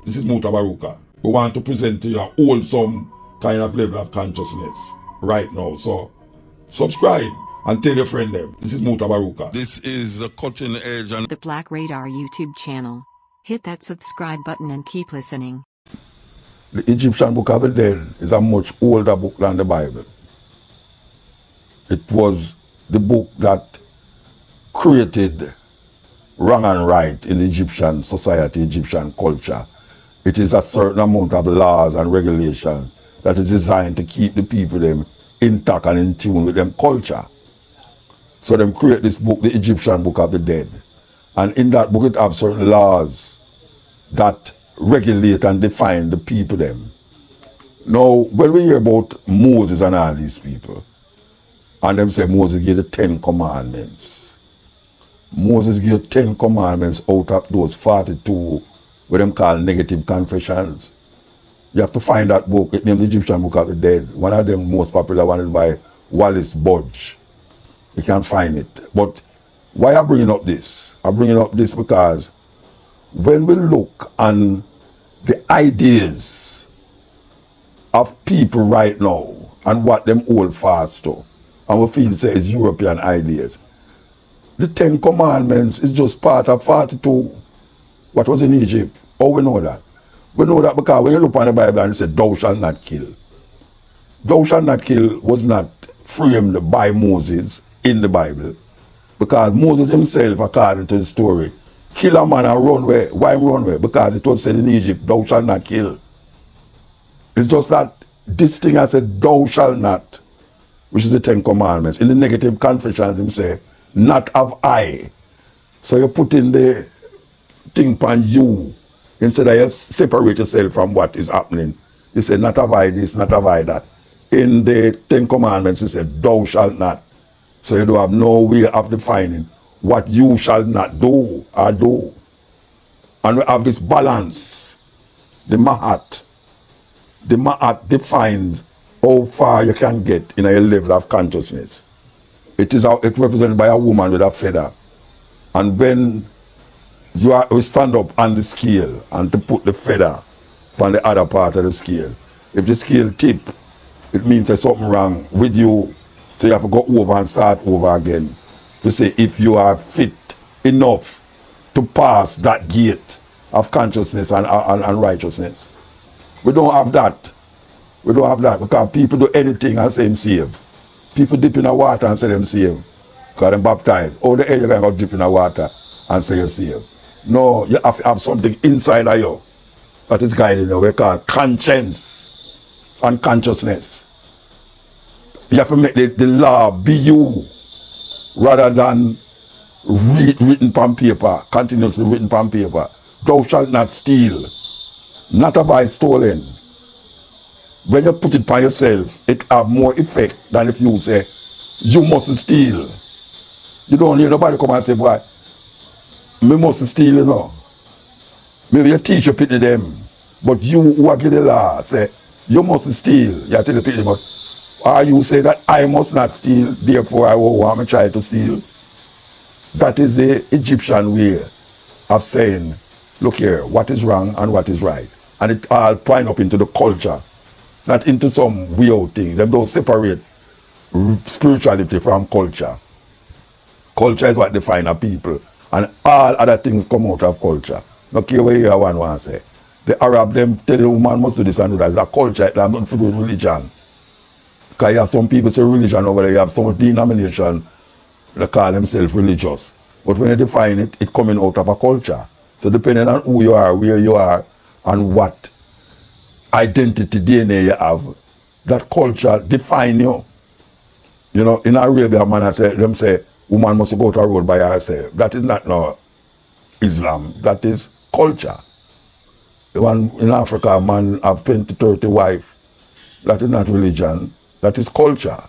This is Mutabaruka. We want to present to you a wholesome kind of level of consciousness right now. So subscribe and tell your friend them. This is Mutabaruka. This is the cutting edge and the Black Radar YouTube channel. Hit that subscribe button and keep listening. The Egyptian Book of the Dead is a much older book than the Bible. It was the book that created wrong and right in Egyptian society, Egyptian culture. It is a certain amount of laws and regulations that is designed to keep the people them intact and in tune with them culture. So them create this book, the Egyptian Book of the Dead. And in that book it has certain laws that regulate and define the people them. Now, when we hear about Moses and all these people, and them say Moses gave the 10 commandments. Moses gave 10 commandments out of those 42 what them call negative confessions. You have to find that book. It named the Egyptian Book of the Dead. One of them most popular one is by Wallace Budge. You can't find it. But why I'm bringing up this? I'm bringing up this because when we look on the ideas of people right now and what them hold fast to, and we feel say it's European ideas, the 10 commandments is just part of 42 what was in Egypt. How we know that? We know that because when you look on the Bible and it says, thou shalt not kill. Thou shalt not kill was not framed by Moses in the Bible. Because Moses himself, according to the story, kill a man and run away. Why run away? Because it was said in Egypt, thou shalt not kill. It's just that this thing I said, thou shalt not, which is the 10 commandments. In the negative confessions, him say, not have I. So you put in the thing upon you, instead of you separate yourself from what is happening. You say, not have I this, not have I that. In the 10 commandments, you say, thou shalt not. So you don't have no way of defining what you shall not do or do. And we have this balance. The Maat. The Maat defines how far you can get in a level of consciousness. It is represented by a woman with a feather. And when you stand up on the scale and to put the feather on the other part of the scale, if the scale tip, it means there's something wrong with you. So you have to go over and start over again to say if you are fit enough to pass that gate of consciousness and righteousness. We don't have that. We don't have that because people do anything and say them saved. People dip in the water and say them saved because they're baptized. Or the hell you can go dip in the water and say you're saved. No, you have to have something inside of you that is guiding you. We call conscience and consciousness. You have to make the law be you rather than written on paper, continuously written on paper. Thou shalt not steal. Not have I stolen. When you put it by yourself, it have more effect than if you say, you mustn't steal. You don't hear nobody come and say, boy, me mustn't steal, you know. Maybe your teacher pity them, but you who are getting the law say, you mustn't steal. You tell the people, but or you say that I must not steal, therefore I will want my child to steal. That is the Egyptian way of saying, look here, what is wrong and what is right. And it all twine up into the culture, not into some weird thing. They don't separate spirituality from culture. Culture is what defines a people. And all other things come out of culture. No care what you one want to say. The Arab, them tell the woman must do this and do that. It's a culture, it has nothing to do with religion. Because you have some people say religion over there, you have some denomination that call themselves religious. But when you define it, it's coming out of a culture. So depending on who you are, where you are, and what identity DNA you have, that culture define you. You know, in Arabia, man, I say, them say, woman must go to a road by herself. That is not no Islam, that is culture. One in Africa, a man have 20, 30 wives. That is not religion. That is culture.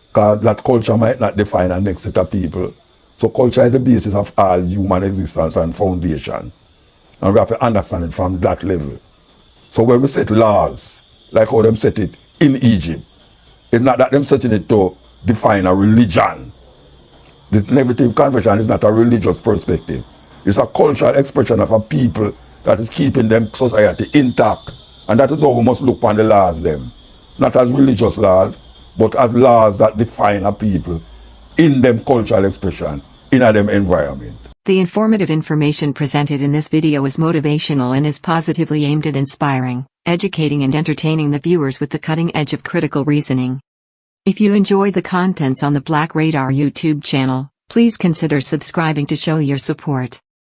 Because that culture might not define a next set of people. So culture is the basis of all human existence and foundation. And we have to understand it from that level. So when we set laws, like how them set it in Egypt, it's not that them setting it to define a religion. The negative conversion is not a religious perspective. It's a cultural expression of a people that is keeping them society intact. And that is how we must look on the laws them. Not as religious laws, but as laws that define a people in them cultural expression, in a them environment. The informative information presented in this video is motivational and is positively aimed at inspiring, educating and entertaining the viewers with the cutting edge of critical reasoning. If you enjoy the contents on the Black Radar YouTube channel, please consider subscribing to show your support.